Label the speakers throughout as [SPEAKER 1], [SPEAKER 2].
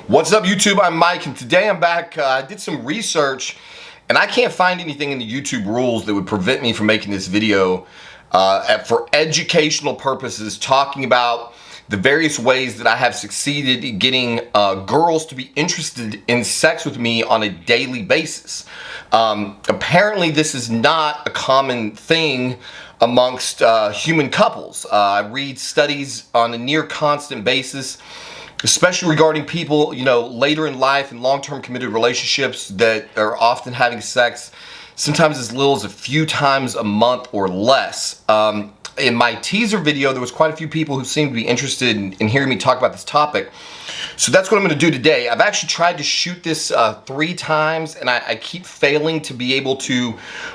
[SPEAKER 1] What's up, YouTube? I'm Mike, and today I'm back. I did some research, and I can't find anything in the YouTube rules that would prevent me from making this video for educational purposes, talking about the various ways that I have succeeded in getting girls to be interested in sex with me on a daily basis. Apparently, this is not a common thing amongst human couples. I read studies on a near constant basis, especially regarding people, later in life in long-term committed relationships that are often having sex sometimes as little as a few times a month or less. In my teaser video, there was quite a few people who seemed to be interested in hearing me talk about this topic. So that's what I'm going to do today. I've actually tried to shoot this 3 times, and I keep failing to be able to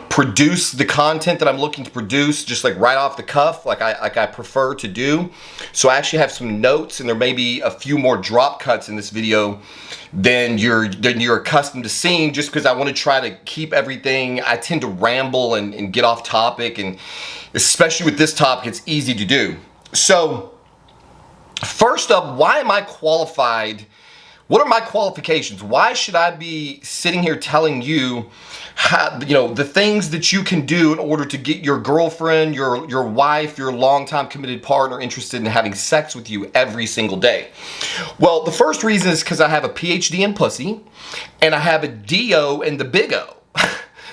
[SPEAKER 1] produce the content that I'm looking to produce, just like right off the cuff, like I prefer to do. So I actually have some notes, and there may be a few more drop cuts in this video than you're accustomed to seeing, just because I want to try to keep everything. I tend to ramble and get off topic, and especially with this topic, it's easy to do. So first up, why am I qualified? What are my qualifications? Why should I be sitting here telling you how, the things that you can do in order to get your girlfriend, your wife, your longtime committed partner interested in having sex with you every single day? Well, the first reason is because I have a PhD in pussy, and I have a DO in the big O.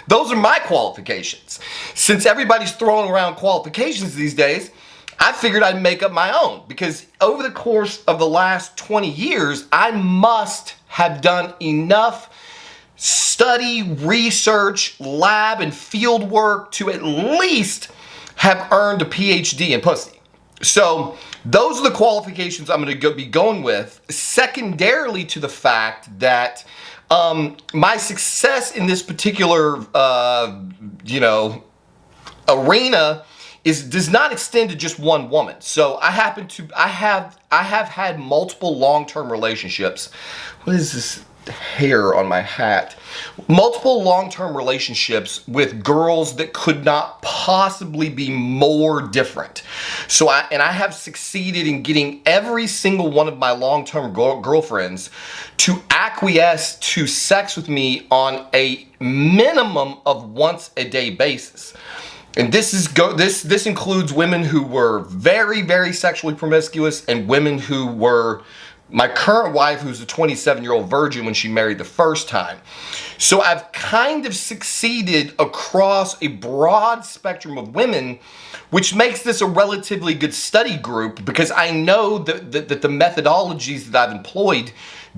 [SPEAKER 1] Those are my qualifications. Since everybody's throwing around qualifications these days, I figured I'd make up my own, because over the course of the last 20 years, I must have done enough study, research, lab, and field work to at least have earned a PhD in pussy. So those are the qualifications I'm going to be going with, secondarily to the fact that my success in this particular, arena does not extend to just one woman. So I have had multiple long-term relationships. What is this hair on my hat? Multiple long-term relationships with girls that could not possibly be more different. So I have succeeded in getting every single one of my long-term girlfriends to acquiesce to sex with me on a minimum of once a day basis. And this includes women who were very, very sexually promiscuous, and women who were my current wife, who's a 27-year-old virgin when she married the first time. So I've kind of succeeded across a broad spectrum of women, which makes this a relatively good study group, because I know that the methodologies that I've employed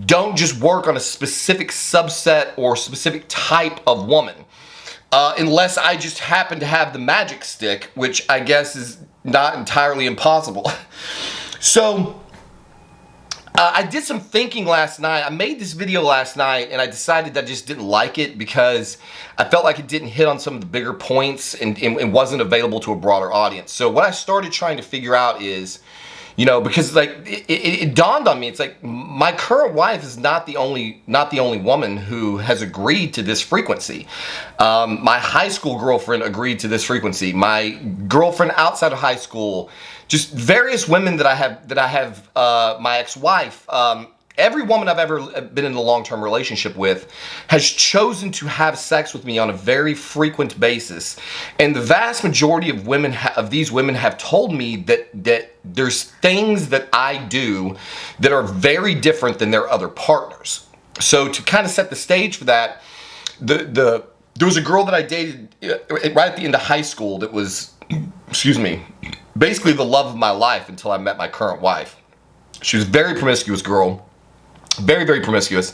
[SPEAKER 1] don't just work on a specific subset or specific type of woman. Unless I just happen to have the magic stick, which I guess is not entirely impossible. So I did some thinking last night. I made this video last night, and I decided that I just didn't like it because I felt like it didn't hit on some of the bigger points and wasn't available to a broader audience. So what I started trying to figure out is, because it dawned on me, it's like my current wife is not the only woman who has agreed to this frequency. My high school girlfriend agreed to this frequency. My girlfriend outside of high school, just various women that I have, my ex-wife, every woman I've ever been in a long-term relationship with has chosen to have sex with me on a very frequent basis. And the vast majority of these women have told me that there's things that I do that are very different than their other partners. So to kind of set the stage for that, there was a girl that I dated right at the end of high school that was, basically the love of my life until I met my current wife. She was a very promiscuous girl. Very, very promiscuous.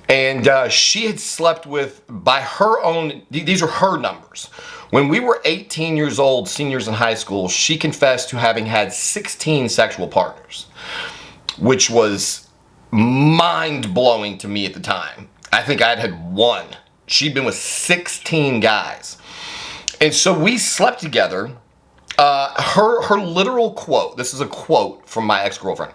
[SPEAKER 1] And she had slept with, by her own, these are her numbers. When we were 18 years old, seniors in high school, she confessed to having had 16 sexual partners, which was mind-blowing to me at the time. I think I'd had 1. She'd been with 16 guys. And so we slept together. Her literal quote, this is a quote from my ex-girlfriend.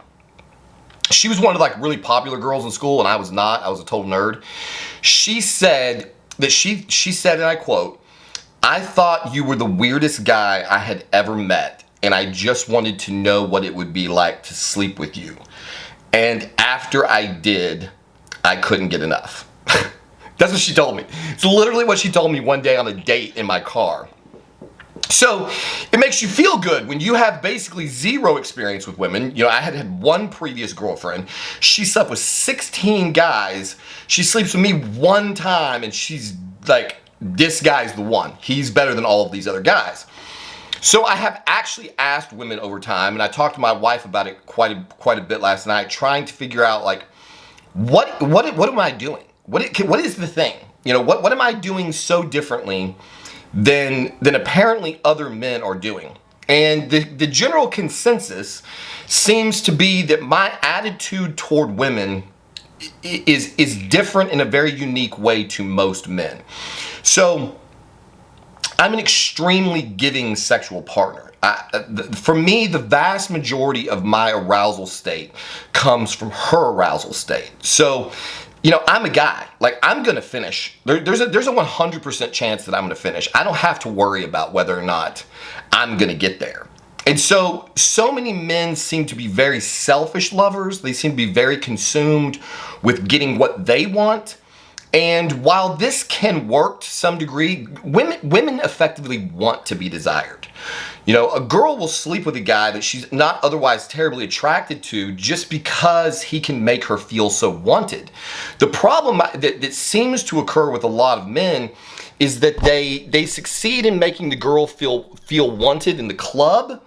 [SPEAKER 1] She was one of the really popular girls in school, and I was not. I was a total nerd. She said that she said, and I quote, "I thought you were the weirdest guy I had ever met, and I just wanted to know what it would be like to sleep with you." And after I did, I couldn't get enough. That's what she told me. It's literally what she told me one day on a date in my car. So it makes you feel good when you have basically zero experience with women. You know, I had one previous girlfriend. She slept with 16 guys. She sleeps with me one time and she's like, this guy's the one. He's better than all of these other guys. So I have actually asked women over time, and I talked to my wife about it quite a bit last night, trying to figure out like, what am I doing? What is the thing? You know, what am I doing so differently than apparently other men are doing? And the general consensus seems to be that my attitude toward women is different in a very unique way to most men. So I'm an extremely giving sexual partner. For me, the vast majority of my arousal state comes from her arousal state. So, you know, I'm a guy. Like, I'm gonna finish. There's a 100% chance that I'm gonna finish. I don't have to worry about whether or not I'm gonna get there. And so many men seem to be very selfish lovers. They seem to be very consumed with getting what they want. And while this can work to some degree, women effectively want to be desired. You know, a girl will sleep with a guy that she's not otherwise terribly attracted to just because he can make her feel so wanted. The problem that seems to occur with a lot of men is that they succeed in making the girl feel wanted in the club.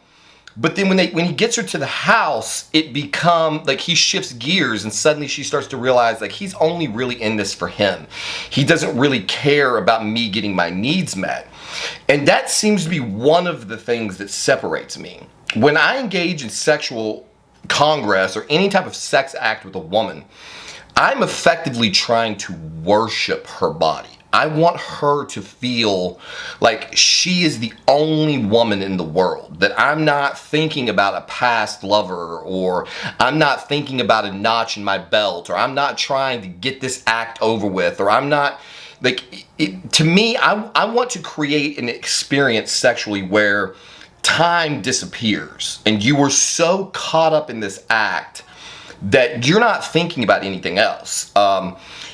[SPEAKER 1] But then when he gets her to the house, it becomes like he shifts gears and suddenly she starts to realize like he's only really in this for him. He doesn't really care about me getting my needs met. And that seems to be one of the things that separates me. When I engage in sexual congress or any type of sex act with a woman, I'm effectively trying to worship her body. I want her to feel like she is the only woman in the world, that I'm not thinking about a past lover, or I'm not thinking about a notch in my belt, or I'm not trying to get this act over with, or I'm not, like, to me, I want to create an experience sexually where time disappears and you were so caught up in this act that you're not thinking about anything else.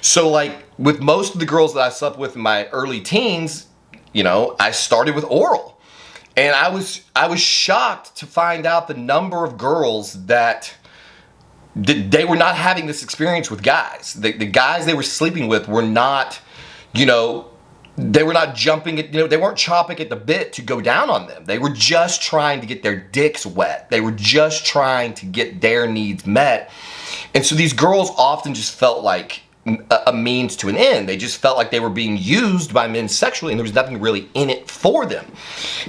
[SPEAKER 1] So like with most of the girls that I slept with in my early teens, you know, I started with oral. And I was shocked to find out the number of girls that they were not having this experience with guys. The guys they were sleeping with were not, you know, they were not jumping at, you know, they weren't chopping at the bit to go down on them. They were just trying to get their dicks wet. They were just trying to get their needs met. And so these girls often just felt like a means to an end. They just felt like they were being used by men sexually and there was nothing really in it for them.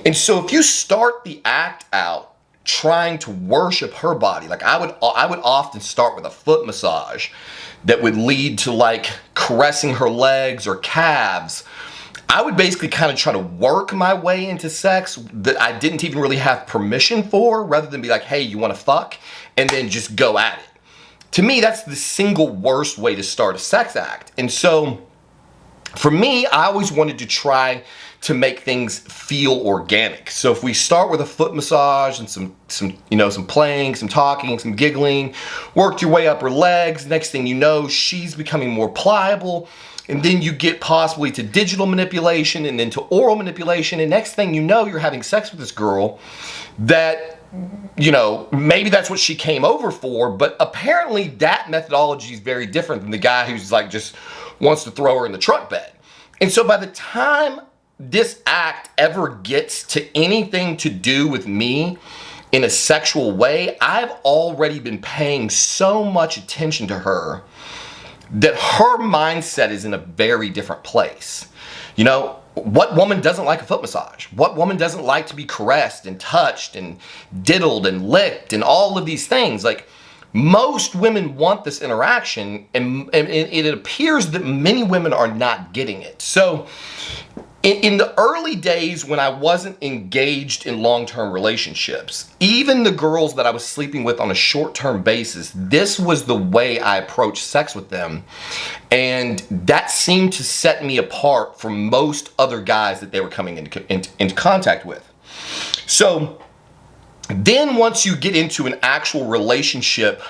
[SPEAKER 1] And so if you start the act out trying to worship her body, like I would often start with a foot massage that would lead to like caressing her legs or calves. I would basically kind of try to work my way into sex that I didn't even really have permission for, rather than be like, hey, you want to fuck? And then just go at it. To me, that's the single worst way to start a sex act. And so for me, I always wanted to try to make things feel organic. So if we start with a foot massage and some playing, some talking, some giggling, worked your way up her legs, next thing you know, she's becoming more pliable. And then you get possibly to digital manipulation and then to oral manipulation. And next thing you know, you're having sex with this girl that, you know, maybe that's what she came over for, but apparently that methodology is very different than the guy who's like just wants to throw her in the truck bed. And so by the time this act ever gets to anything to do with me in a sexual way, I've already been paying so much attention to her that her mindset is in a very different place. You know, what woman doesn't like a foot massage? What woman doesn't like to be caressed and touched and diddled and licked and all of these things? Like, most women want this interaction, and it appears that many women are not getting it. So in the early days when I wasn't engaged in long-term relationships, even the girls that I was sleeping with on a short-term basis, this was the way I approached sex with them. And that seemed to set me apart from most other guys that they were coming into contact with. So then once you get into an actual relationship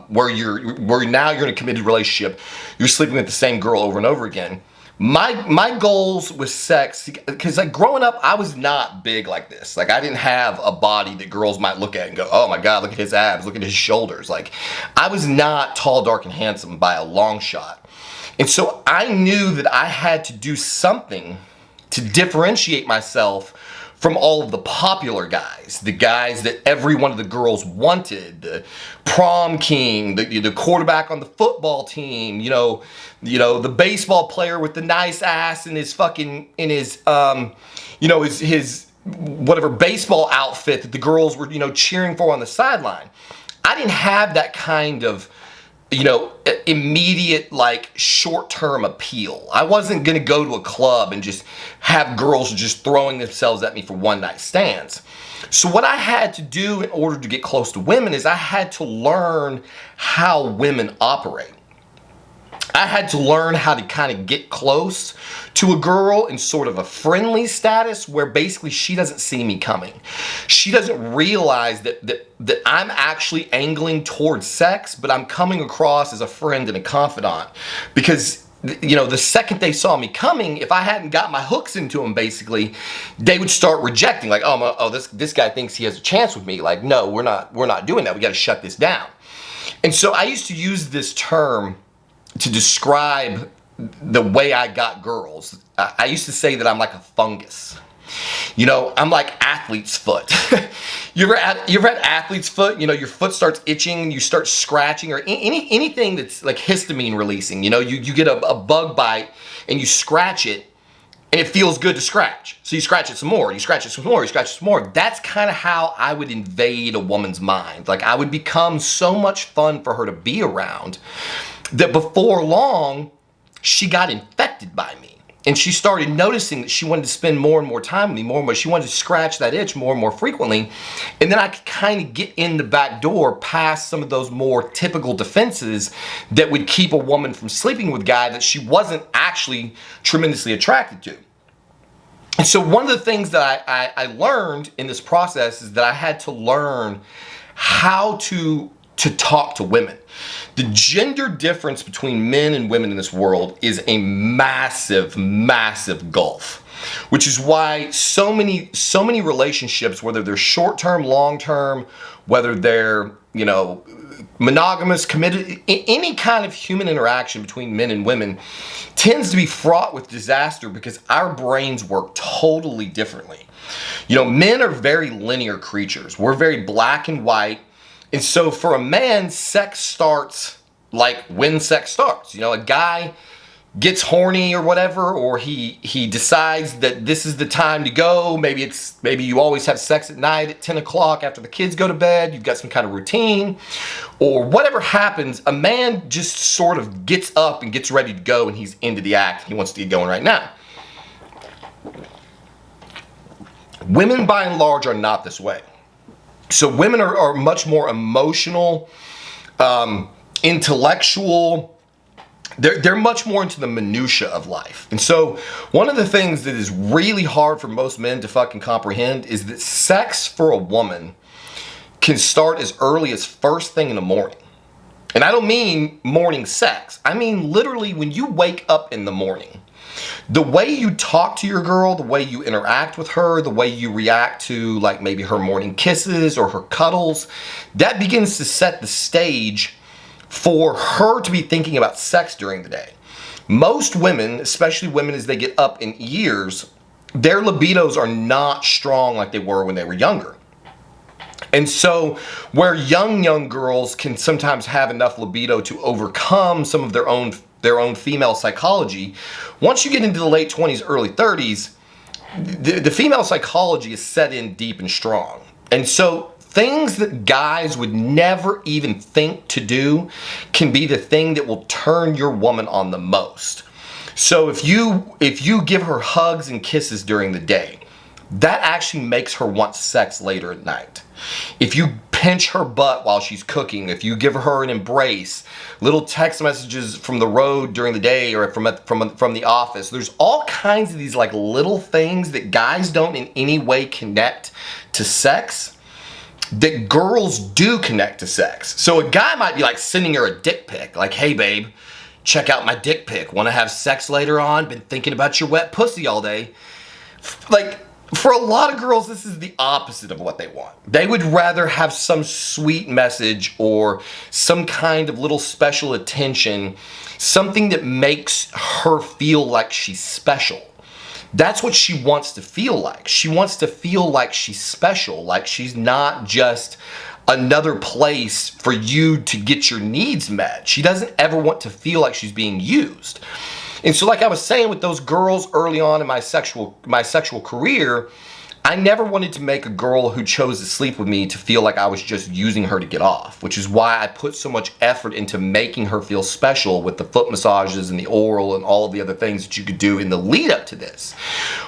[SPEAKER 1] where now you're in a committed relationship, you're sleeping with the same girl over and over again. My goals with sex, because like growing up, I was not big like this. Like I didn't have a body that girls might look at and go, oh my God, look at his abs, look at his shoulders. Like I was not tall, dark, and handsome by a long shot. And so I knew that I had to do something to differentiate myself from all of the popular guys, the guys that every one of the girls wanted, the prom king, the quarterback on the football team, the baseball player with the nice ass and his his whatever baseball outfit that the girls were, cheering for on the sideline. I didn't have that kind of immediate, like, short-term appeal. I wasn't gonna go to a club and just have girls just throwing themselves at me for one-night stands. So what I had to do in order to get close to women is I had to learn how women operate. I had to learn how to kind of get close to a girl in sort of a friendly status where basically she doesn't see me coming. She doesn't realize that I'm actually angling towards sex, but I'm coming across as a friend and a confidant. Because, the second they saw me coming, if I hadn't got my hooks into them, basically, they would start rejecting. Like, this guy thinks he has a chance with me. Like, no, we're not doing that. We got to shut this down. And so I used to use this term to describe the way I got girls. I used to say that I'm like a fungus. I'm like athlete's foot. You ever had athlete's foot? Your foot starts itching and you start scratching, or anything that's like histamine releasing. You get a bug bite and you scratch it and it feels good to scratch. So you scratch it some more, you scratch it some more, you scratch it some more. That's kind of how I would invade a woman's mind. Like I would become so much fun for her to be around that before long, she got infected by me. And she started noticing that she wanted to spend more and more time with me, more and more. She wanted to scratch that itch more and more frequently. And then I could kind of get in the back door past some of those more typical defenses that would keep a woman from sleeping with a guy that she wasn't actually tremendously attracted to. And so one of the things that I learned in this process is that I had to learn how to talk to women. The gender difference between men and women in this world is a massive, massive gulf, which is why so many relationships, whether they're short-term, long-term, whether they're, monogamous, committed, any kind of human interaction between men and women tends to be fraught with disaster because our brains work totally differently. Men are very linear creatures. We're very black and white. And so for a man, sex starts like when sex starts. A guy gets horny or whatever, or he decides that this is the time to go. Maybe you always have sex at night at 10 o'clock after the kids go to bed. You've got some kind of routine. Or whatever happens, a man just sort of gets up and gets ready to go and he's into the act. He wants to get going right now. Women, by and large, are not this way. So women are much more emotional, intellectual. They're much more into the minutia of life. And so one of the things that is really hard for most men to fucking comprehend is that sex for a woman can start as early as first thing in the morning. And I don't mean morning sex. I mean literally when you wake up in the morning. The way you talk to your girl, the way you interact with her, the way you react to like maybe her morning kisses or her cuddles, that begins to set the stage for her to be thinking about sex during the day. Most women, especially women as they get up in years, their libidos are not strong like they were when they were younger. And so where young girls can sometimes have enough libido to overcome some of their own female psychology, once you get into the late 20s, early 30s, the female psychology is set in deep and strong. And so things that guys would never even think to do can be the thing that will turn your woman on the most. So if you give her hugs and kisses during the day, that actually makes her want sex later at night. If you pinch her butt while she's cooking, if you give her an embrace, little text messages from the road during the day or from the office, there's all kinds of these like little things that guys don't in any way connect to sex that girls do connect to sex. So a guy might be like sending her a dick pic, like, hey babe, check out my dick pic. Want to have sex later on? Been thinking about your wet pussy all day. Like, for a lot of girls, this is the opposite of what they want. They would rather have some sweet message or some kind of little special attention, something that makes her feel like she's special. That's what she wants to feel like. She wants to feel like she's special, like she's not just another place for you to get your needs met. She doesn't ever want to feel like she's being used. And so like I was saying with those girls early on in my sexual career, I never wanted to make a girl who chose to sleep with me to feel like I was just using her to get off, which is why I put so much effort into making her feel special with the foot massages and the oral and all of the other things that you could do in the lead up to this.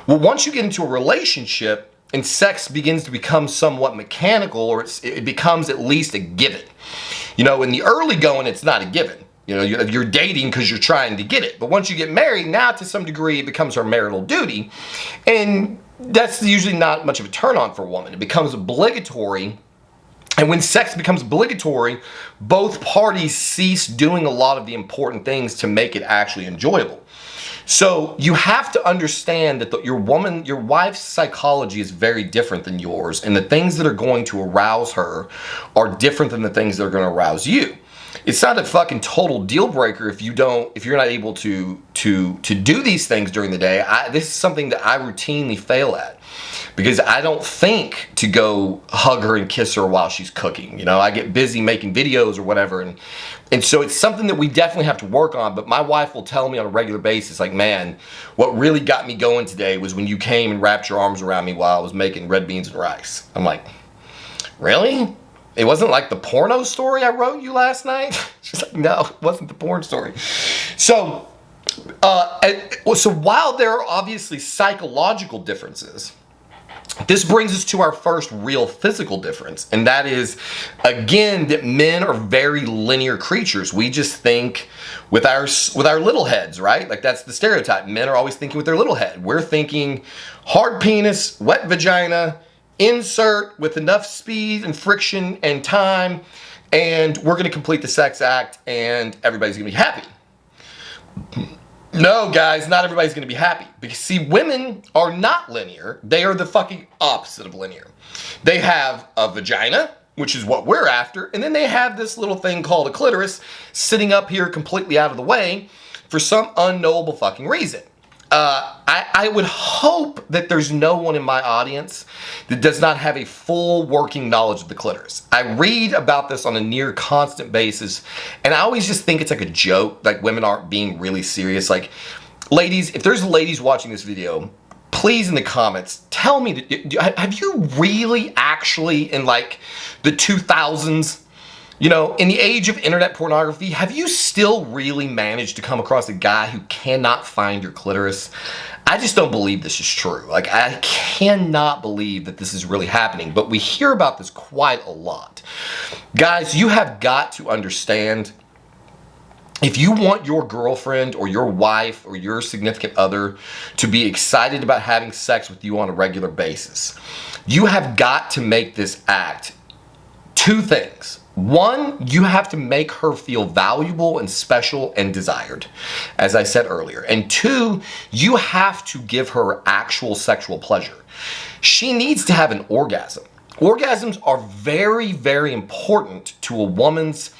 [SPEAKER 1] Well, once you get into a relationship and sex begins to become somewhat mechanical, or it becomes at least a given. You know, in the early going, it's not a given. You know, you're dating because you're trying to get it. But once you get married, now to some degree, it becomes her marital duty. And that's usually not much of a turn on for a woman. It becomes obligatory. And when sex becomes obligatory, both parties cease doing a lot of the important things to make it actually enjoyable. So you have to understand that your wife's psychology is very different than yours. And the things that are going to arouse her are different than the things that are going to arouse you. It's not a fucking total deal breaker if you're not able to do these things during the day. This is something that I routinely fail at because I don't think to go hug her and kiss her while she's cooking. You know, I get busy making videos or whatever, and so it's something that we definitely have to work on. But my wife will tell me on a regular basis, like, man, what really got me going today was when you came and wrapped your arms around me while I was making red beans and rice. I'm like, really? It wasn't like the porno story I wrote you last night? She's like, no, it wasn't the porn story. So while there are obviously psychological differences, this brings us to our first real physical difference. And that is, again, that men are very linear creatures. We just think with our little heads, right? Like that's the stereotype. Men are always thinking with their little head. We're thinking hard penis, wet vagina, insert with enough speed and friction and time, and we're going to complete the sex act and everybody's going to be happy. No, guys, not everybody's going to be happy. Because, see, women are not linear. They are the fucking opposite of linear. They have a vagina, which is what we're after, and then they have this little thing called a clitoris sitting up here completely out of the way for some unknowable fucking reason. I would hope that there's no one in my audience that does not have a full working knowledge of the clitoris. I read about this on a near constant basis, and I always just think it's like a joke, like women aren't being really serious. Like, ladies, if there's ladies watching this video, please in the comments, tell me, have you really actually in like the 2000s, you know, in the age of internet pornography, have you still really managed to come across a guy who cannot find your clitoris? I just don't believe this is true. Like, I cannot believe that this is really happening, but we hear about this quite a lot. Guys, you have got to understand, if you want your girlfriend or your wife or your significant other to be excited about having sex with you on a regular basis, you have got to make this act two things. One, you have to make her feel valuable and special and desired, as I said earlier. And two, you have to give her actual sexual pleasure. She needs to have an orgasm. Orgasms are very, very important to a woman's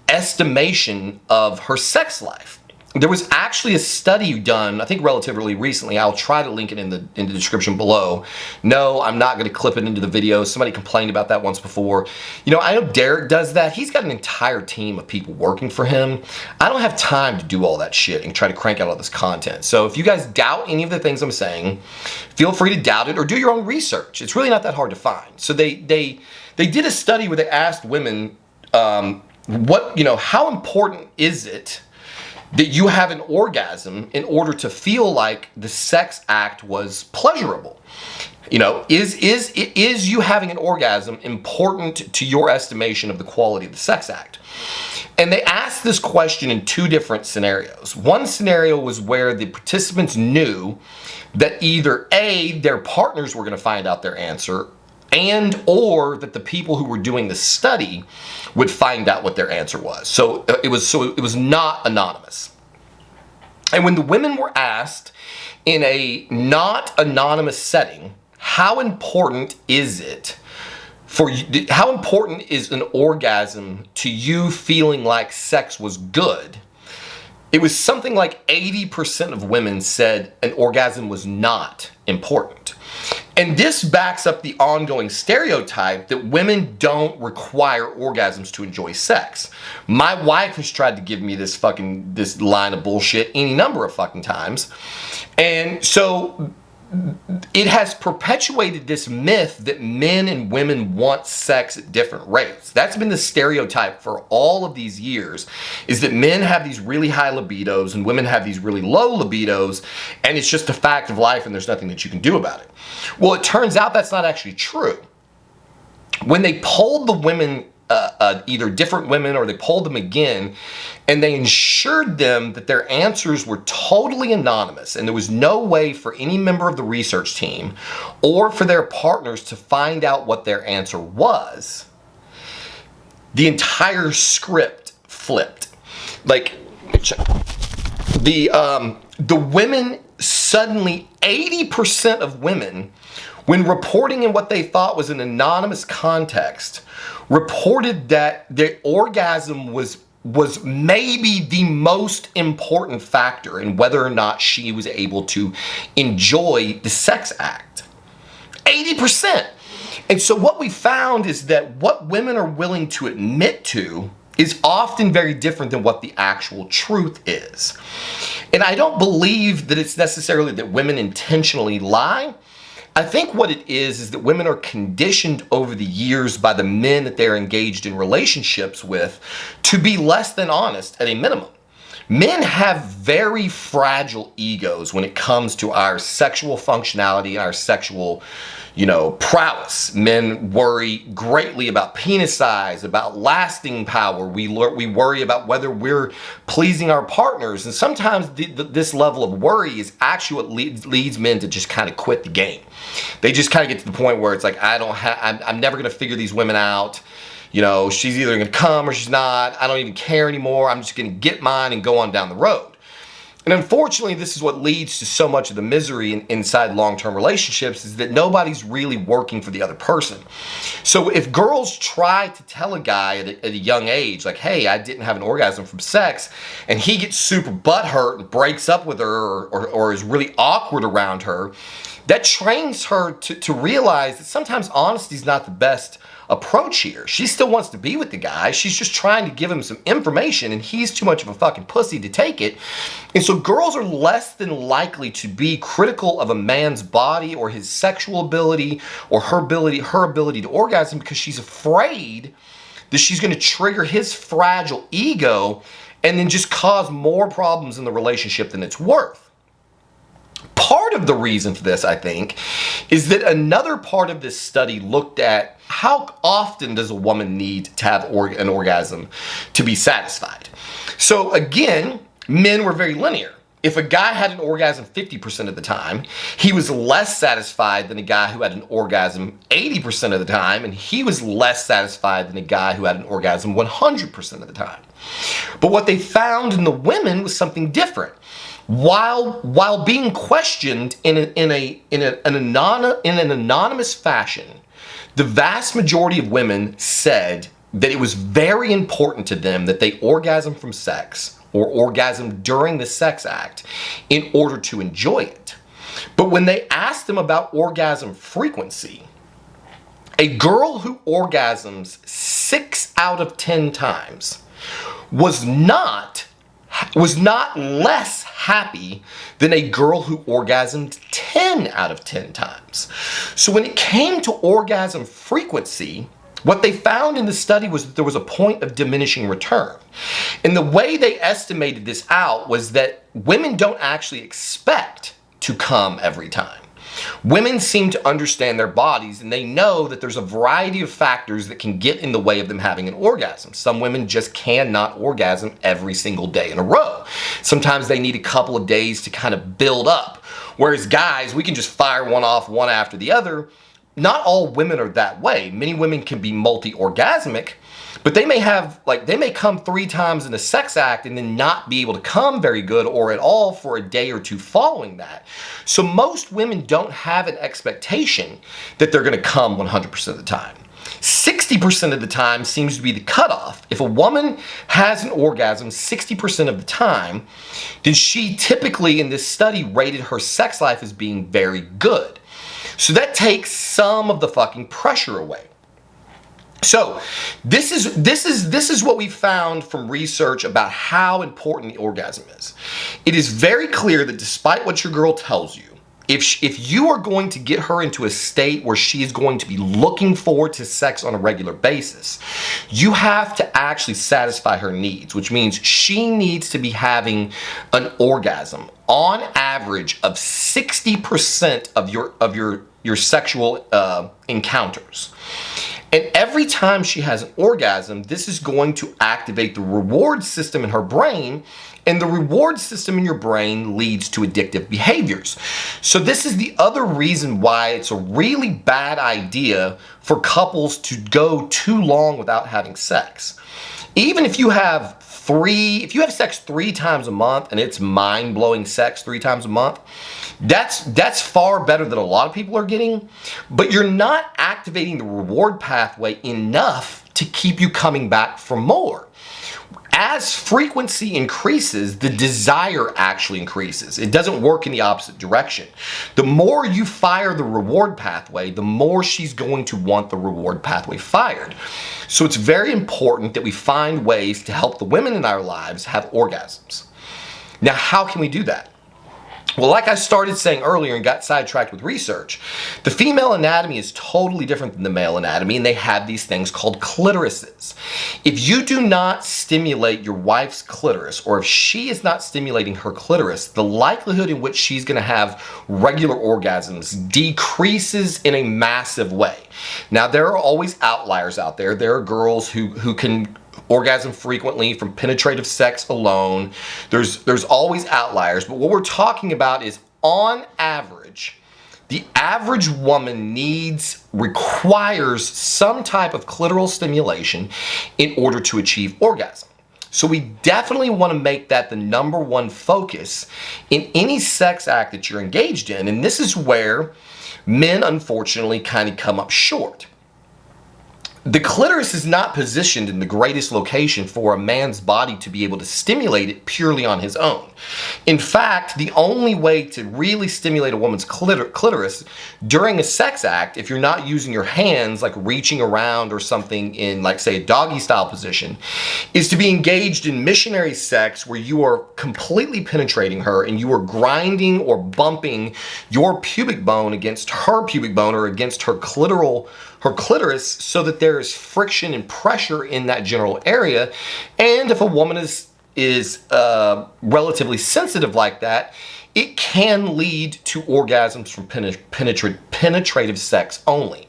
[SPEAKER 1] estimation of her sex life. There was actually a study done, I think relatively recently. I'll try to link it in the description below. No, I'm not going to clip it into the video. Somebody complained about that once before. You know, I know Derek does that. He's got an entire team of people working for him. I don't have time to do all that shit and try to crank out all this content. So if you guys doubt any of the things I'm saying, feel free to doubt it or do your own research. It's really not that hard to find. So they did a study where they asked women, how important is it that you have an orgasm in order to feel like the sex act was pleasurable? You know, is you having an orgasm important to your estimation of the quality of the sex act? And they asked this question in two different scenarios. One scenario was where the participants knew that either A, their partners were going to find out their answer, and or that the people who were doing the study would find out what their answer was. So it was not anonymous. And when the women were asked in a not anonymous setting, how important is it for you, how important is an orgasm to you feeling like sex was good? It was something like 80% of women said an orgasm was not important. And this backs up the ongoing stereotype that women don't require orgasms to enjoy sex. My wife has tried to give me this line of bullshit any number of fucking times. And so it has perpetuated this myth that men and women want sex at different rates. That's been the stereotype for all of these years, is that men have these really high libidos and women have these really low libidos, and it's just a fact of life and there's nothing that you can do about it. Well, it turns out that's not actually true. When they polled the women, either different women or they polled them again, and they ensured them that their answers were totally anonymous and there was no way for any member of the research team or for their partners to find out what their answer was, the entire script flipped. Like, the women, suddenly 80% of women, when reporting in what they thought was an anonymous context, reported that their orgasm was maybe the most important factor in whether or not she was able to enjoy the sex act. 80%. And so what we found is that what women are willing to admit to is often very different than what the actual truth is. And I don't believe that it's necessarily that women intentionally lie. I think what it is that women are conditioned over the years by the men that they're engaged in relationships with to be less than honest at a minimum. Men have very fragile egos when it comes to our sexual functionality and our sexual, prowess. Men worry greatly about penis size, about lasting power. We worry about whether we're pleasing our partners. And sometimes this level of worry is actually what leads men to just kind of quit the game. They just kind of get to the point where it's like, I'm never going to figure these women out. She's either going to come or she's not. I don't even care anymore. I'm just going to get mine and go on down the road. And unfortunately, this is what leads to so much of the misery inside long-term relationships, is that nobody's really working for the other person. So if girls try to tell a guy at a young age, like, hey, I didn't have an orgasm from sex, and he gets super butthurt and breaks up with her or is really awkward around her, that trains her to realize that sometimes honesty is not the best approach here. She still wants to be with the guy. She's just trying to give him some information, and he's too much of a fucking pussy to take it. And so girls are less than likely to be critical of a man's body or his sexual ability or her ability to orgasm, because she's afraid that she's going to trigger his fragile ego and then just cause more problems in the relationship than it's worth. Part of the reason for this, I think, is that another part of this study looked at how often does a woman need to have an orgasm to be satisfied. So again, men were very linear. If a guy had an orgasm 50% of the time, he was less satisfied than a guy who had an orgasm 80% of the time, and he was less satisfied than a guy who had an orgasm 100% of the time. But what they found in the women was something different. While being questioned in an anonymous fashion, the vast majority of women said that it was very important to them that they orgasm from sex or orgasm during the sex act in order to enjoy it. But when they asked them about orgasm frequency, a girl who orgasms 6 out of 10 times was not less happy than a girl who orgasmed 10 out of 10 times. So when it came to orgasm frequency, what they found in the study was that there was a point of diminishing return. And the way they estimated this out was that women don't actually expect to come every time. Women seem to understand their bodies, and they know that there's a variety of factors that can get in the way of them having an orgasm. Some women just cannot orgasm every single day in a row. Sometimes they need a couple of days to kind of build up. Whereas guys, we can just fire one off one after the other. not all women are that way. Many women can be multi-orgasmic, but they may have, like, they may come 3 times in a sex act and then not be able to come very good or at all for a day or two following that. So most women don't have an expectation that they're gonna come 100% of the time. 60% of the time seems to be the cutoff. If a woman has an orgasm 60% of the time, then she typically in this study rated her sex life as being very good. So that takes some of the fucking pressure away. So this is what we found from research about how important the orgasm is. It is very clear that despite what your girl tells you, if you are going to get her into a state where she is going to be looking forward to sex on a regular basis, you have to actually satisfy her needs, which means she needs to be having an orgasm on average of 60% of your sexual encounters. And every time she has an orgasm, this is going to activate the reward system in her brain, and the reward system in your brain leads to addictive behaviors. So this is the other reason why it's a really bad idea for couples to go too long without having sex. Even if you have sex 3 times a month and it's mind-blowing sex 3 times a month, that's far better than a lot of people are getting, but you're not activating the reward pathway enough to keep you coming back for more. As frequency increases, the desire actually increases. It doesn't work in the opposite direction. The more you fire the reward pathway, the more she's going to want the reward pathway fired. So it's very important that we find ways to help the women in our lives have orgasms. Now, how can we do that? Well, like I started saying earlier and got sidetracked with research, the female anatomy is totally different than the male anatomy, and they have these things called clitorises. If you do not stimulate your wife's clitoris, or if she is not stimulating her clitoris, the likelihood in which she's going to have regular orgasms decreases in a massive way. Now, there are always outliers out there. There are girls who can orgasm frequently from penetrative sex alone. There's always outliers, but what we're talking about is on average, the average woman requires some type of clitoral stimulation in order to achieve orgasm. So we definitely want to make that the number one focus in any sex act that you're engaged in, and this is where men unfortunately kind of come up short. The clitoris is not positioned in the greatest location for a man's body to be able to stimulate it purely on his own. In fact, the only way to really stimulate a woman's clitoris during a sex act, if you're not using your hands, like reaching around or something in, like, say, a doggy style position, is to be engaged in missionary sex where you are completely penetrating her and you are grinding or bumping your pubic bone against her pubic bone or against her clitoris so that there is friction and pressure in that general area. And if a woman is relatively sensitive like that, it can lead to orgasms from penetrative sex only.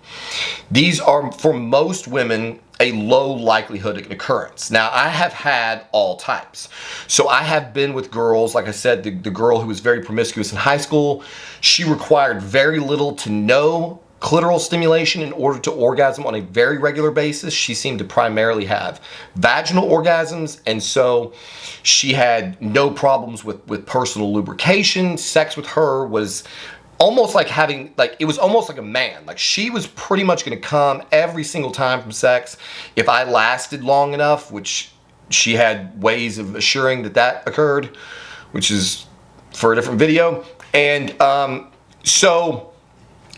[SPEAKER 1] These are, for most women, a low likelihood of occurrence. Now, I have had all types. So I have been with girls, like I said, the girl who was very promiscuous in high school, she required very little to no clitoral stimulation in order to orgasm on a very regular basis. She seemed to primarily have vaginal orgasms, and so she had no problems with personal lubrication. Sex with her was almost like having, like, it was almost like a man. Like, she was pretty much going to come every single time from sex if I lasted long enough, which she had ways of assuring that occurred, which is for a different video. And so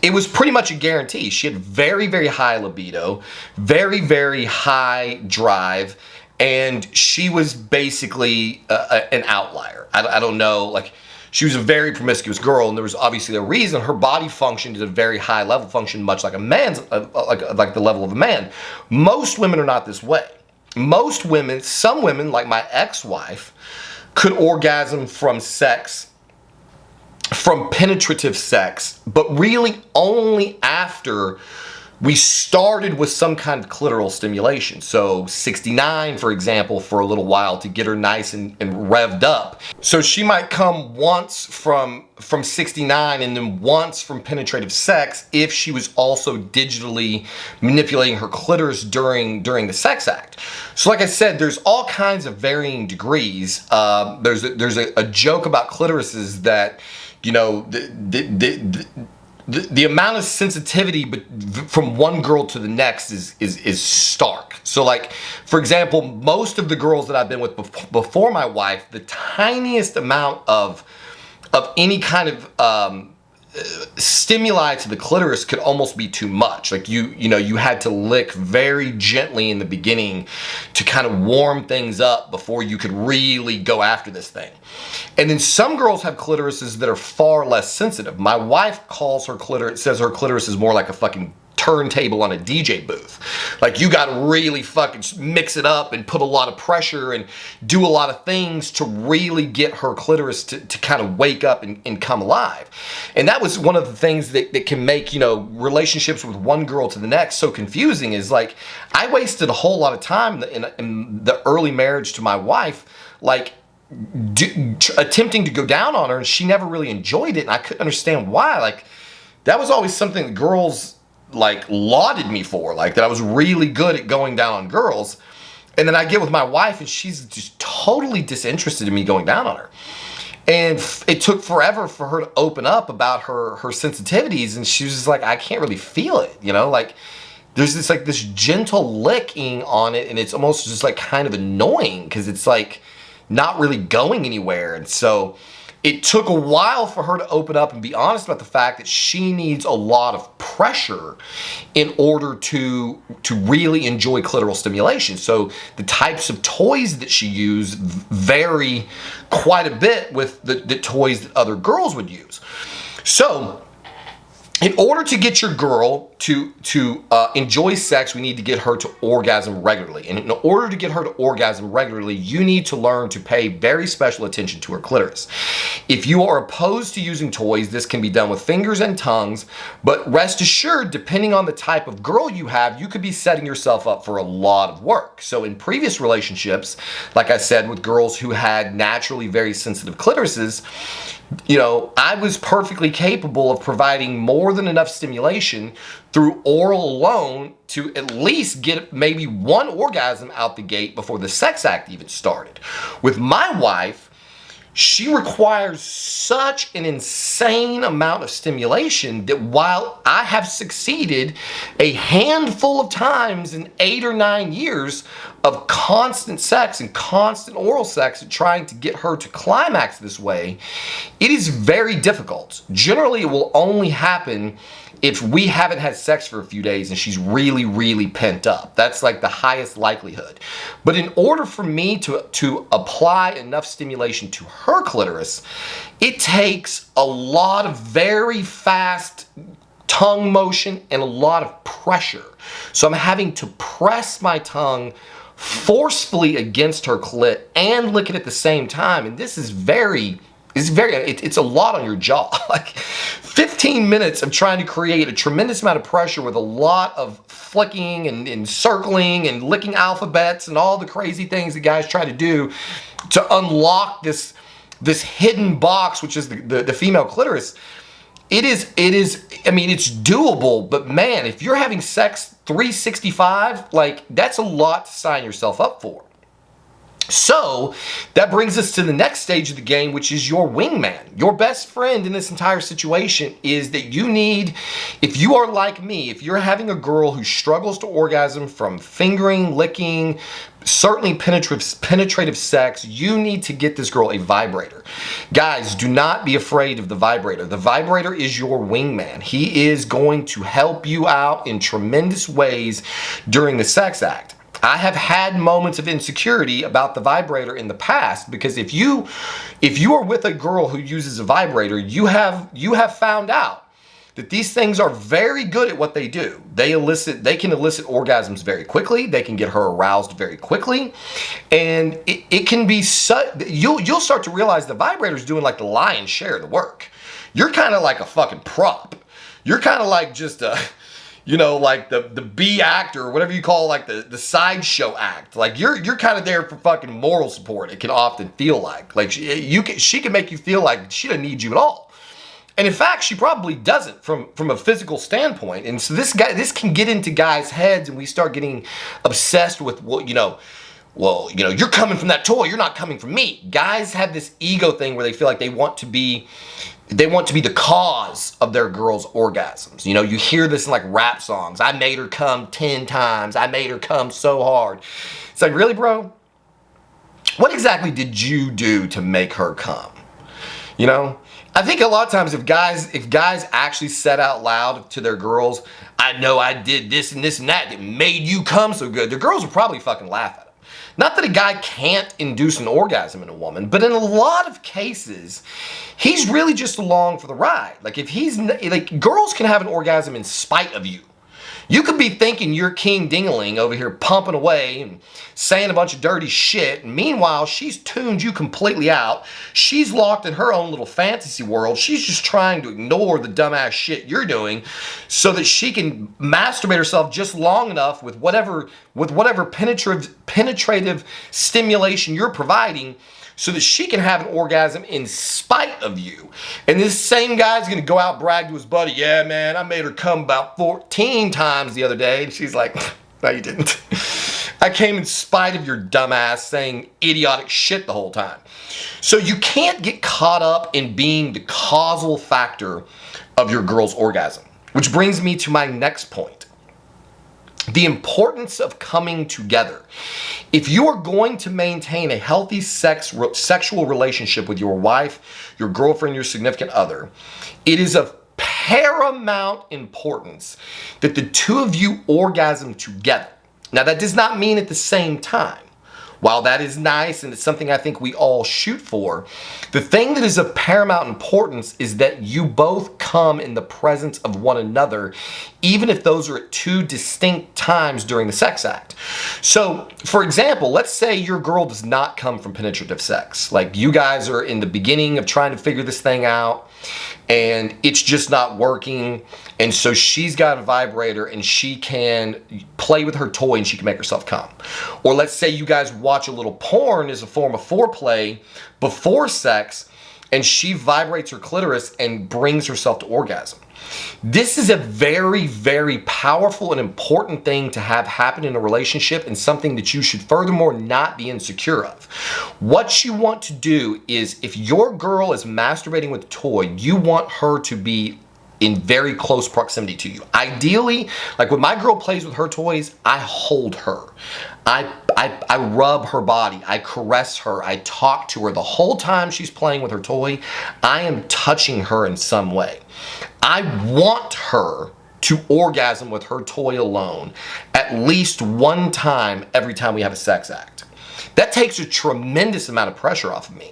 [SPEAKER 1] it was pretty much a guarantee. She had very, very high libido, very, very high drive, and she was basically an outlier. I don't know, like, she was a very promiscuous girl, and there was obviously a reason. Her body functioned at a very high level, functioned much like a man's, like the level of a man. Most women are not this way. Most women, some women, like my ex-wife, could orgasm from penetrative sex, but really only after we started with some kind of clitoral stimulation. So 69, for example, for a little while to get her nice and revved up. So she might come once from 69 and then once from penetrative sex if she was also digitally manipulating her clitoris during the sex act. So like I said, there's all kinds of varying degrees. There's a joke about clitorises that, you know, the amount of sensitivity from one girl to the next is stark. So like, for example, most of the girls that I've been with before my wife, the tiniest amount of any kind of stimuli to the clitoris could almost be too much. Like you know, you had to lick very gently in the beginning to kind of warm things up before you could really go after this thing. And then some girls have clitorises that are far less sensitive. My wife calls her clitoris, says her clitoris is more like a fucking turntable on a DJ booth. Like you gotta really fucking mix it up and put a lot of pressure and do a lot of things to really get her clitoris to kind of wake up and come alive. And that was one of the things that can make, you know, relationships with one girl to the next so confusing. Is like, I wasted a whole lot of time in the early marriage to my wife, like attempting to go down on her, and she never really enjoyed it, and I couldn't understand why. Like, that was always something that girls like lauded me for, like that I was really good at going down on girls. And then I get with my wife and she's just totally disinterested in me going down on her. And it took forever for her to open up about her sensitivities, and she was just like, I can't really feel it, you know, like there's this gentle licking on it, and it's almost just like kind of annoying because it's like not really going anywhere. And so it took a while for her to open up and be honest about the fact that she needs a lot of pressure in order to really enjoy clitoral stimulation. So the types of toys that she used vary quite a bit with the toys that other girls would use. So in order to get your girl to enjoy sex, we need to get her to orgasm regularly. And in order to get her to orgasm regularly, you need to learn to pay very special attention to her clitoris. If you are opposed to using toys, this can be done with fingers and tongues, but rest assured, depending on the type of girl you have, you could be setting yourself up for a lot of work. So in previous relationships, like I said, with girls who had naturally very sensitive clitorises, you know, I was perfectly capable of providing more than enough stimulation through oral alone to at least get maybe one orgasm out the gate before the sex act even started. With my wife, she requires such an insane amount of stimulation that while I have succeeded a handful of times in 8 or 9 years of constant sex and constant oral sex and trying to get her to climax this way, it is very difficult. Generally, it will only happen if we haven't had sex for a few days and she's really, really pent up. That's like the highest likelihood. But in order for me to apply enough stimulation to her clitoris, it takes a lot of very fast tongue motion and a lot of pressure. So I'm having to press my tongue forcefully against her clit and lick it at the same time. And this is it's a lot on your jaw. Like 15 minutes of trying to create a tremendous amount of pressure with a lot of flicking and circling and licking alphabets and all the crazy things that guys try to do to unlock this hidden box, which is the female clitoris. It is, I mean, it's doable, but man, if you're having sex 365, like that's a lot to sign yourself up for. So that brings us to the next stage of the game, which is your wingman. Your best friend in this entire situation is that you need, if you are like me, if you're having a girl who struggles to orgasm from fingering, licking, certainly penetrative sex, you need to get this girl a vibrator. Guys, do not be afraid of the vibrator. The vibrator is your wingman. He is going to help you out in tremendous ways during the sex act. I have had moments of insecurity about the vibrator in the past because if you are with a girl who uses a vibrator, you have found out that these things are very good at what they do. They can elicit orgasms very quickly. They can get her aroused very quickly, and it can be you'll start to realize the vibrator's doing like the lion's share of the work. You're kind of like a fucking prop. You're kind of like just a like the B actor or whatever you call like the sideshow act. Like you're kind of there for fucking moral support. It can often feel like she can make you feel like she doesn't need you at all. And in fact, she probably doesn't from a physical standpoint. And so this can get into guys' heads, and we start getting obsessed with you're coming from that toy, you're not coming from me. Guys have this ego thing where they feel like they want to be the cause of their girl's orgasms. You hear this in like rap songs. I made her come 10 times. I made her come so hard. It's like, really, bro? What exactly did you do to make her come? I think a lot of times if guys actually said out loud to their girls, I know I did this and this and that made you come so good, the girls would probably fucking laugh at them. Not that a guy can't induce an orgasm in a woman, but in a lot of cases, he's really just along for the ride. Like girls can have an orgasm in spite of you. You could be thinking you're King Dingaling over here pumping away and saying a bunch of dirty shit. And meanwhile, she's tuned you completely out. She's locked in her own little fantasy world. She's just trying to ignore the dumbass shit you're doing so that she can masturbate herself just long enough with whatever penetrative stimulation you're providing so that she can have an orgasm in spite of you. And this same guy's gonna go out and brag to his buddy, yeah, man, I made her come about 14 times the other day. And she's like, no, you didn't. I came in spite of your dumbass saying idiotic shit the whole time. So you can't get caught up in being the causal factor of your girl's orgasm. Which brings me to my next point. The importance of coming together. If you are going to maintain a healthy sexual relationship with your wife, your girlfriend, your significant other, it is of paramount importance that the two of you orgasm together. Now, that does not mean at the same time. While that is nice and it's something I think we all shoot for, the thing that is of paramount importance is that you both come in the presence of one another, even if those are at two distinct times during the sex act. So, for example, let's say your girl does not come from penetrative sex. Like you guys are in the beginning of trying to figure this thing out and it's just not working. And so she's got a vibrator and she can play with her toy and she can make herself come. Or let's say you guys watch a little porn as a form of foreplay before sex and she vibrates her clitoris and brings herself to orgasm. This is a very, very powerful and important thing to have happen in a relationship and something that you should furthermore not be insecure of. What you want to do is if your girl is masturbating with a toy, you want her to be in very close proximity to you. Ideally, like when my girl plays with her toys, I hold her. I rub her body. I caress her. I talk to her. The whole time she's playing with her toy, I am touching her in some way. I want her to orgasm with her toy alone at least one time every time we have a sex act. That takes a tremendous amount of pressure off of me.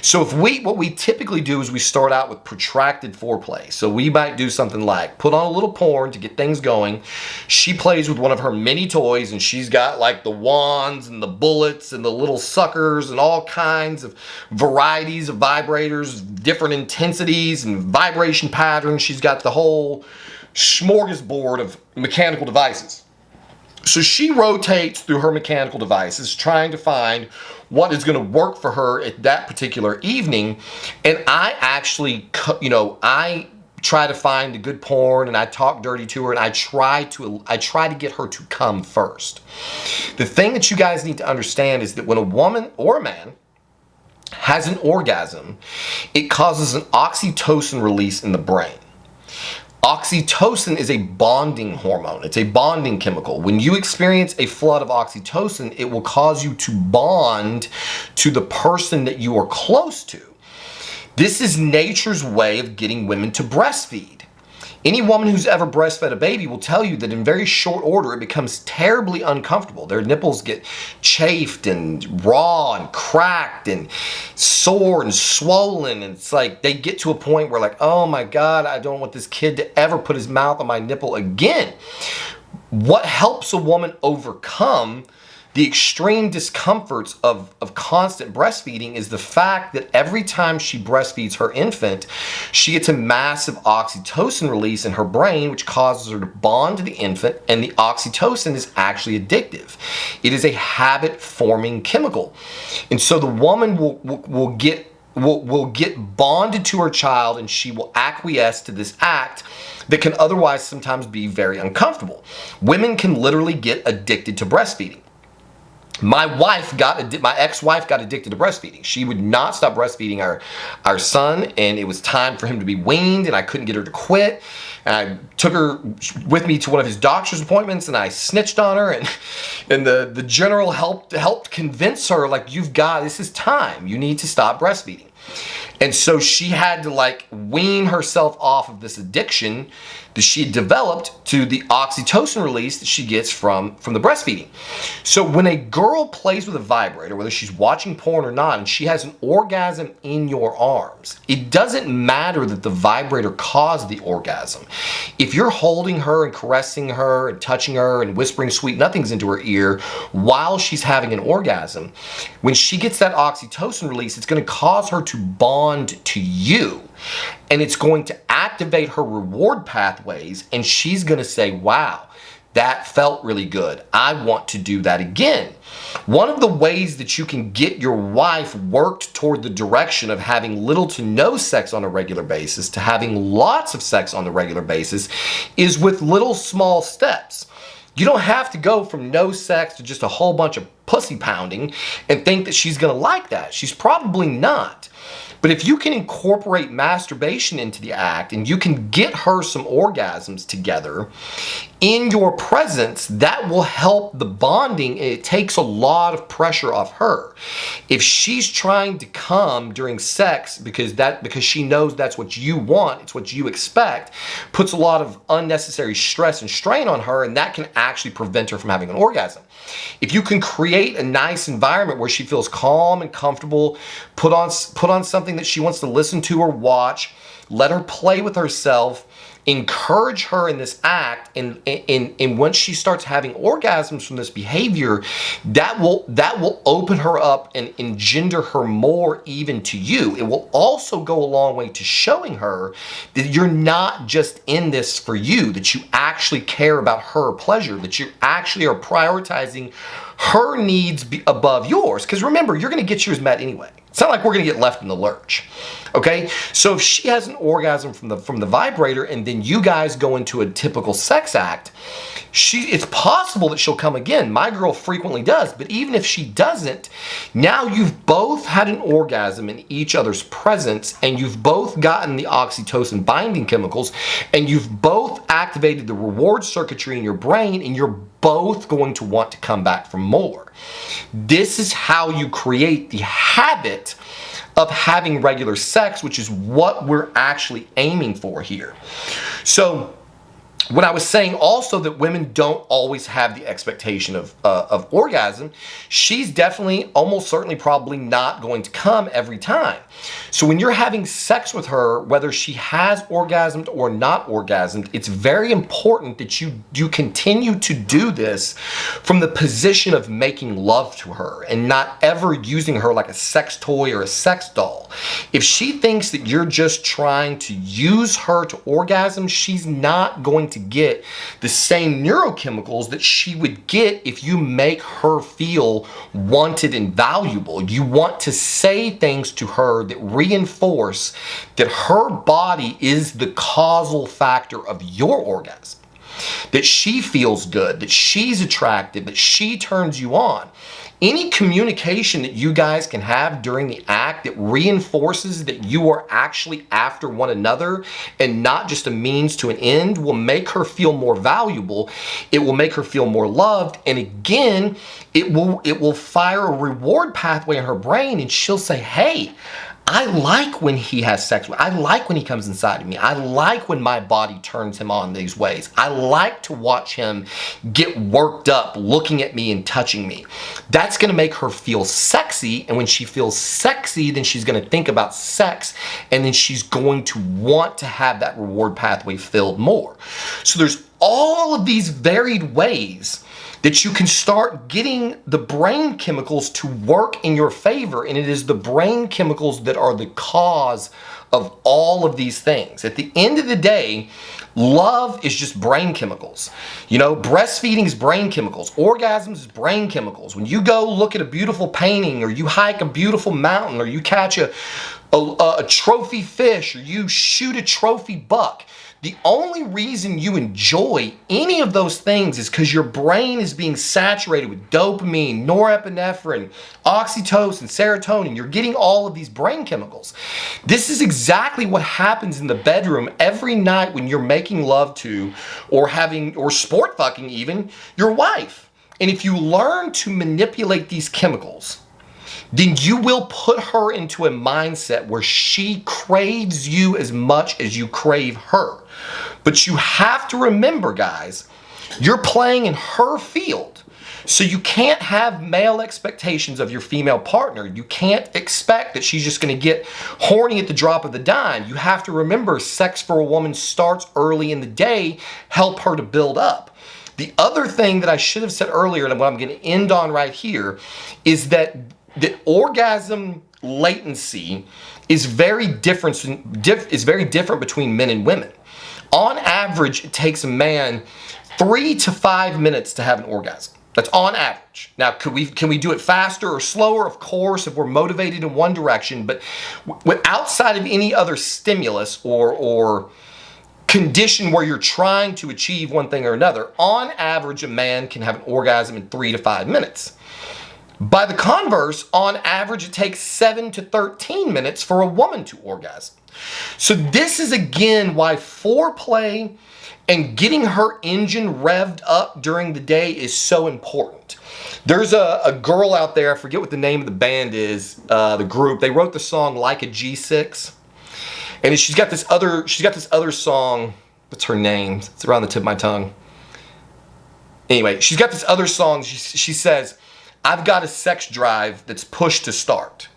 [SPEAKER 1] So what we typically do is we start out with protracted foreplay. So we might do something like put on a little porn to get things going. She plays with one of her mini toys and she's got like the wands and the bullets and the little suckers and all kinds of varieties of vibrators, different intensities and vibration patterns. She's got the whole smorgasbord of mechanical devices. So she rotates through her mechanical devices trying to find what is going to work for her at that particular evening. And I actually, I try to find the good porn and I talk dirty to her and I try to get her to come first. The thing that you guys need to understand is that when a woman or a man has an orgasm, it causes an oxytocin release in the brain. Oxytocin is a bonding hormone. It's a bonding chemical. When you experience a flood of oxytocin, it will cause you to bond to the person that you are close to. This is nature's way of getting women to breastfeed. Any woman who's ever breastfed a baby will tell you that in very short order, it becomes terribly uncomfortable. Their nipples get chafed and raw and cracked and sore and swollen. And it's like they get to a point where like, oh my God, I don't want this kid to ever put his mouth on my nipple again. What helps a woman overcome The extreme discomforts of constant breastfeeding is the fact that every time she breastfeeds her infant, she gets a massive oxytocin release in her brain, which causes her to bond to the infant, and the oxytocin is actually addictive. It is a habit-forming chemical. And so the woman will get bonded to her child, and she will acquiesce to this act that can otherwise sometimes be very uncomfortable. Women can literally get addicted to breastfeeding. My ex-wife got addicted to breastfeeding. She would not stop breastfeeding our son, and it was time for him to be weaned, and I couldn't get her to quit. And I took her with me to one of his doctor's appointments, and I snitched on her, and the general helped convince her, like, this is time. You need to stop breastfeeding. And so she had to like wean herself off of this addiction that she had developed to the oxytocin release that she gets from the breastfeeding. So when a girl plays with a vibrator, whether she's watching porn or not, and she has an orgasm in your arms, it doesn't matter that the vibrator caused the orgasm. If you're holding her and caressing her and touching her and whispering sweet nothings into her ear while she's having an orgasm, when she gets that oxytocin release, it's going to cause her to bond to you, and it's going to activate her reward pathways, and she's going to say, wow, that felt really good. I want to do that again. One of the ways that you can get your wife worked toward the direction of having little to no sex on a regular basis to having lots of sex on a regular basis is with little small steps. You don't have to go from no sex to just a whole bunch of pussy pounding and think that she's going to like that. She's probably not. But if you can incorporate masturbation into the act and you can get her some orgasms together in your presence, that will help the bonding. It takes a lot of pressure off her. If she's trying to come during sex because she knows that's what you want, it's what you expect, puts a lot of unnecessary stress and strain on her, and that can actually prevent her from having an orgasm. If you can create a nice environment where she feels calm and comfortable, put on something that she wants to listen to or watch, let her play with herself, encourage her in this act, and once she starts having orgasms from this behavior, that will open her up and engender her more even to you. It will also go a long way to showing her that you're not just in this for you, that you actually care about her pleasure, that you actually are prioritizing her needs above yours. Because remember, you're going to get yours met anyway. It's not like we're going to get left in the lurch. Okay? So if she has an orgasm from the vibrator and then you guys go into a typical sex act, it's possible that she'll come again. My girl frequently does. But even if she doesn't, now you've both had an orgasm in each other's presence, and you've both gotten the oxytocin binding chemicals, and you've both activated the reward circuitry in your brain, and you're both going to want to come back for more. This is how you create the habit of having regular sex, which is what we're actually aiming for here. So when I was saying also that women don't always have the expectation of orgasm, she's definitely, almost certainly, probably not going to come every time. So when you're having sex with her, whether she has orgasmed or not orgasmed, it's very important that you continue to do this from the position of making love to her and not ever using her like a sex toy or a sex doll. If she thinks that you're just trying to use her to orgasm, she's not going to get the same neurochemicals that she would get if you make her feel wanted and valuable. You want to say things to her that reinforce that her body is the causal factor of your orgasm, that she feels good, that she's attractive, that she turns you on. Any communication that you guys can have during the act that reinforces that you are actually after one another and not just a means to an end will make her feel more valuable. It will make her feel more loved. And again, it will fire a reward pathway in her brain, and she'll say, hey, I like when he has sex with me. I like when he comes inside of me. I like when my body turns him on these ways. I like to watch him get worked up looking at me and touching me. That's going to make her feel sexy. And when she feels sexy, then she's going to think about sex. And then she's going to want to have that reward pathway filled more. So there's all of these varied ways that you can start getting the brain chemicals to work in your favor. And it is the brain chemicals that are the cause of all of these things. At the end of the day, love is just brain chemicals. You know, breastfeeding is brain chemicals. Orgasms is brain chemicals. When you go look at a beautiful painting, or you hike a beautiful mountain, or you catch a trophy fish, or you shoot a trophy buck, the only reason you enjoy any of those things is because your brain is being saturated with dopamine, norepinephrine, oxytocin, serotonin. You're getting all of these brain chemicals. This is exactly what happens in the bedroom every night when you're making love to, or sport fucking even, your wife. And if you learn to manipulate these chemicals, then you will put her into a mindset where she craves you as much as you crave her. But you have to remember, guys, you're playing in her field. So you can't have male expectations of your female partner. You can't expect that she's just going to get horny at the drop of the dime. You have to remember, sex for a woman starts early in the day. Help her to build up. The other thing that I should have said earlier, and what I'm going to end on right here, is that orgasm latency is very different between men and women. On average, it takes a man 3 to 5 minutes to have an orgasm. That's on average. Now, can we do it faster or slower? Of course, if we're motivated in one direction, but outside of any other stimulus or condition where you're trying to achieve one thing or another, on average, a man can have an orgasm in 3 to 5 minutes. By the converse, on average, it takes 7 to 13 minutes for a woman to orgasm. So this is again why foreplay and getting her engine revved up during the day is so important. There's a girl out there, I forget what the name of the band is, the group. They wrote the song Like a G6. And she's got this other song, what's her name? It's around the tip of my tongue. Anyway, she's got this other song, she says, I've got a sex drive that's push to start.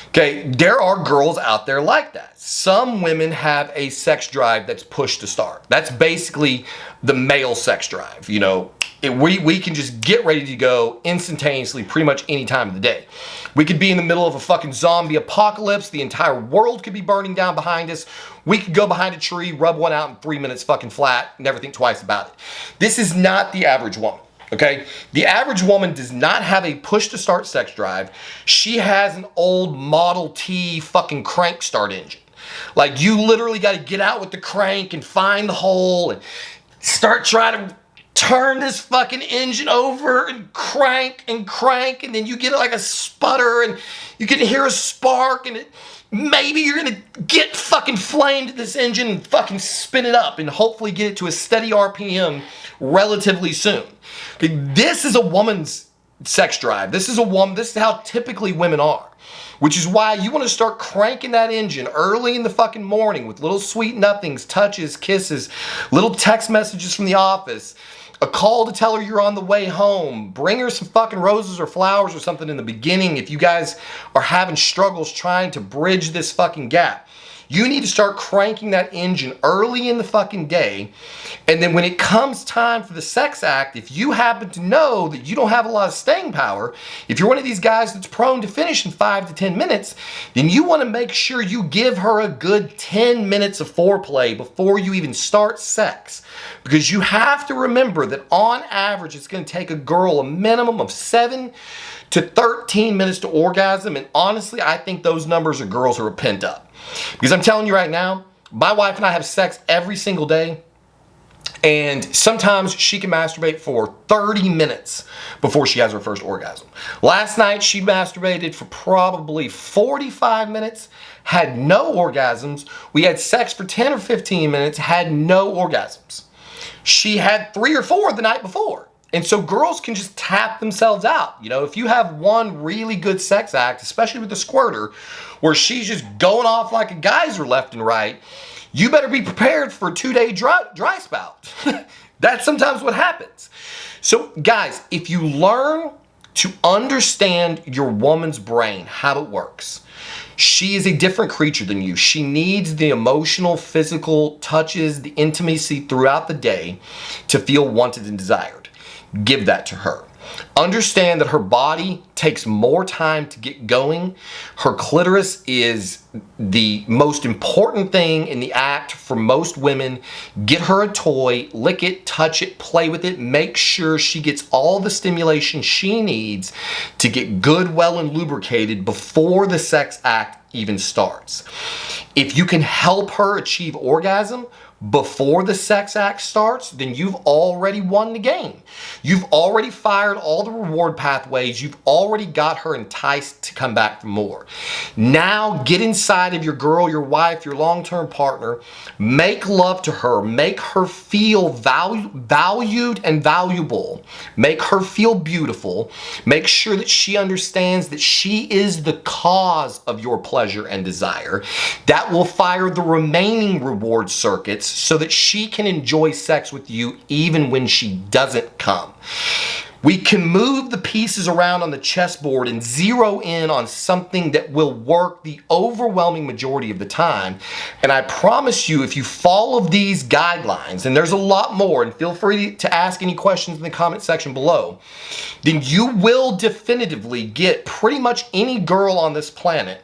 [SPEAKER 1] Okay, there are girls out there like that. Some women have a sex drive that's push to start. That's basically the male sex drive. You know, we can just get ready to go instantaneously pretty much any time of the day. We could be in the middle of a fucking zombie apocalypse. The entire world could be burning down behind us. We could go behind a tree, rub one out in 3 minutes fucking flat, never think twice about it. This is not the average woman. Okay, the average woman does not have a push to start sex drive. She has an old Model T fucking crank start engine. Like, you literally got to get out with the crank and find the hole and start trying to turn this fucking engine over and crank, and then you get like a sputter and you can hear a spark, and maybe you're gonna get fucking flamed this engine and fucking spin it up and hopefully get it to a steady RPM relatively soon. This is a woman's sex drive. This is how typically women are. Which is why you want to start cranking that engine early in the fucking morning with little sweet nothings, touches, kisses, little text messages from the office, a call to tell her you're on the way home, bring her some fucking roses or flowers or something in the beginning if you guys are having struggles trying to bridge this fucking gap. You need to start cranking that engine early in the fucking day. And then when it comes time for the sex act, if you happen to know that you don't have a lot of staying power, if you're one of these guys that's prone to finish in 5 to 10 minutes, then you want to make sure you give her a good 10 minutes of foreplay before you even start sex. Because you have to remember that on average, it's going to take a girl a minimum of 7 to 13 minutes to orgasm. And honestly, I think those numbers are girls who are pent up. Because I'm telling you right now, my wife and I have sex every single day, and sometimes she can masturbate for 30 minutes before she has her first orgasm. Last night, she masturbated for probably 45 minutes, had no orgasms. We had sex for 10 or 15 minutes, had no orgasms. She had 3 or 4 the night before. And so girls can just tap themselves out. You know, if you have one really good sex act, especially with the squirter, where she's just going off like a geyser left and right, you better be prepared for a 2-day dry spout. That's sometimes what happens. So guys, if you learn to understand your woman's brain, how it works, she is a different creature than you. She needs the emotional, physical touches, the intimacy throughout the day to feel wanted and desired. give that to her. Understand that her body takes more time to get going. Her clitoris is the most important thing in the act for most women. Get her a toy, lick it, touch it, play with it. Make sure she gets all the stimulation she needs to get good, well, and lubricated before the sex act even starts. If you can help her achieve orgasm before the sex act starts, then you've already won the game. You've already fired all the reward pathways. You've already got her enticed to come back for more. Now get inside of your girl, your wife, your long-term partner. Make love to her. Make her feel valued and valuable. Make her feel beautiful. Make sure that she understands that she is the cause of your pleasure and desire. That will fire the remaining reward circuits so that she can enjoy sex with you even when she doesn't come. We can move the pieces around on the chessboard and zero in on something that will work the overwhelming majority of the time. And I promise you, if you follow these guidelines, and there's a lot more, and feel free to ask any questions in the comment section below, then you will definitively get pretty much any girl on this planet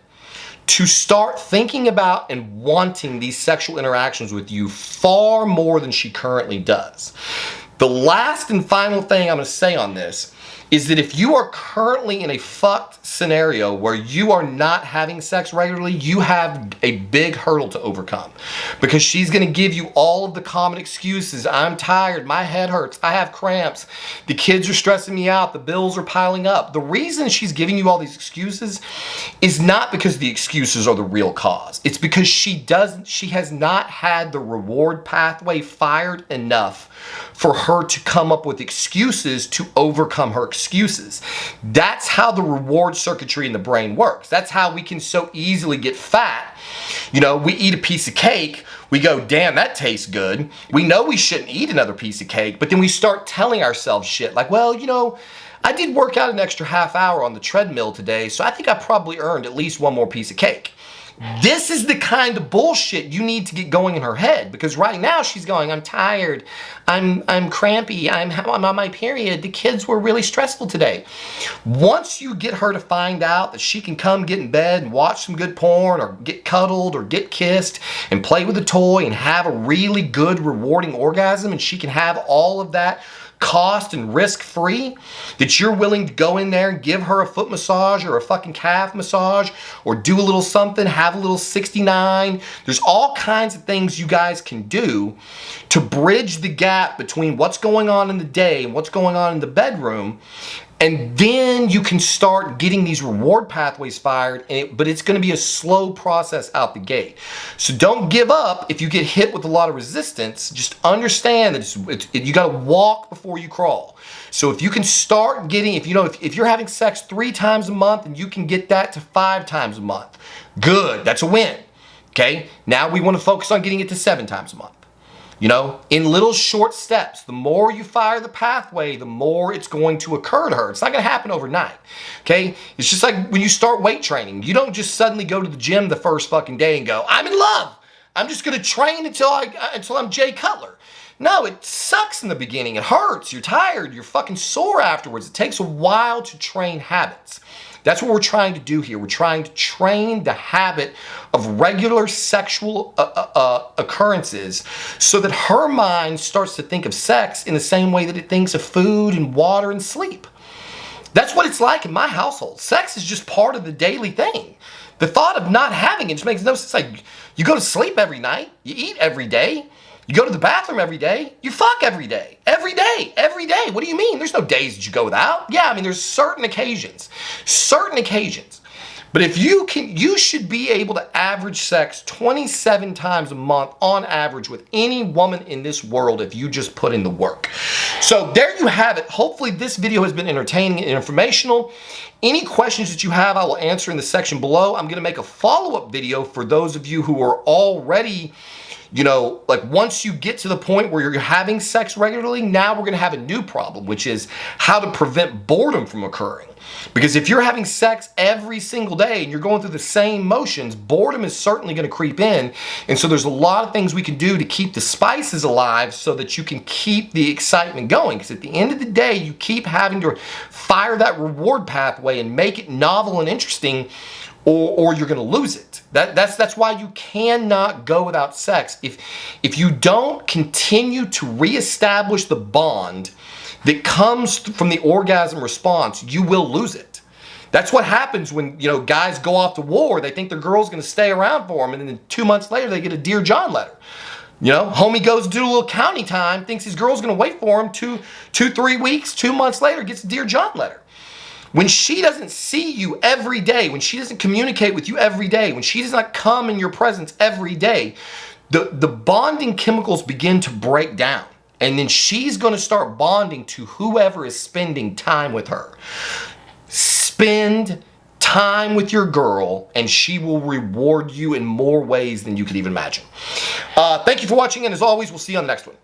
[SPEAKER 1] to start thinking about and wanting these sexual interactions with you far more than she currently does. The last and final thing I'm going to say on this is that if you are currently in a fucked scenario where you are not having sex regularly, you have a big hurdle to overcome, because she's going to give you all of the common excuses. I'm tired, my head hurts, I have cramps, the kids are stressing me out, the bills are piling up. The reason she's giving you all these excuses is not because the excuses are the real cause. It's because she has not had the reward pathway fired enough for her to come up with excuses to overcome her excuses. That's how the reward circuitry in the brain works. That's how we can so easily get fat. You know, we eat a piece of cake, we go, damn, that tastes good. We know we shouldn't eat another piece of cake, but then we start telling ourselves shit like, well, you know, I did work out an extra half hour on the treadmill today, so I think I probably earned at least one more piece of cake. This is the kind of bullshit you need to get going in her head, because right now she's going, I'm tired, I'm crampy, I'm on my period, the kids were really stressful today. Once you get her to find out that she can come get in bed and watch some good porn or get cuddled or get kissed and play with a toy and have a really good rewarding orgasm, and she can have all of that cost and risk free, that you're willing to go in there and give her a foot massage or a fucking calf massage or do a little something, have a little 69. There's all kinds of things you guys can do to bridge the gap between what's going on in the day and what's going on in the bedroom. And then you can start getting these reward pathways fired, but it's going to be a slow process out the gate. So don't give up if you get hit with a lot of resistance. Just understand that you got to walk before you crawl. So if you can start getting, if you're having sex 3 times a month and you can get that to 5 times a month, good, that's a win. Okay, now we want to focus on getting it to 7 times a month. You know, in little short steps. The more you fire the pathway, the more it's going to occur to her. It's not going to happen overnight, okay? It's just like when you start weight training. You don't just suddenly go to the gym the first fucking day and go, I'm in love. I'm just going to train until I'm Jay Cutler. No, it sucks in the beginning. It hurts. You're tired. You're fucking sore afterwards. It takes a while to train habits. That's what we're trying to do here. We're trying to train the habit of regular sexual occurrences so that her mind starts to think of sex in the same way that it thinks of food and water and sleep. That's what it's like in my household. Sex is just part of the daily thing. The thought of not having it just makes no sense. Like, you go to sleep every night, you eat every day, you go to the bathroom every day, you fuck every day. Every day, every day. What do you mean? There's no days that you go without. Yeah, I mean, there's certain occasions. But if you should be able to average sex 27 times a month on average with any woman in this world if you just put in the work. So there you have it. Hopefully this video has been entertaining and informational. Any questions that you have, I will answer in the section below. I'm going to make a follow-up video for those of you who are already You know, like once you get to the point where you're having sex regularly, now we're gonna have a new problem, which is how to prevent boredom from occurring. Because if you're having sex every single day and you're going through the same motions, boredom is certainly gonna creep in. And so there's a lot of things we can do to keep the spices alive so that you can keep the excitement going. Because at the end of the day, you keep having to fire that reward pathway and make it novel and interesting, or you're gonna lose it. That's why you cannot go without sex. If you don't continue to reestablish the bond that comes from the orgasm response, you will lose it. That's what happens when, you know, guys go off to war. They think their girl's gonna stay around for them, and then 2 months later they get a Dear John letter. You know, homie goes to do a little county time, thinks his girl's gonna wait for him 3 weeks, 2 months later gets a Dear John letter. When she doesn't see you every day, when she doesn't communicate with you every day, when she does not come in your presence every day, the bonding chemicals begin to break down. And then she's going to start bonding to whoever is spending time with her. Spend time with your girl, and she will reward you in more ways than you could even imagine. Thank you for watching, and as always, we'll see you on the next one.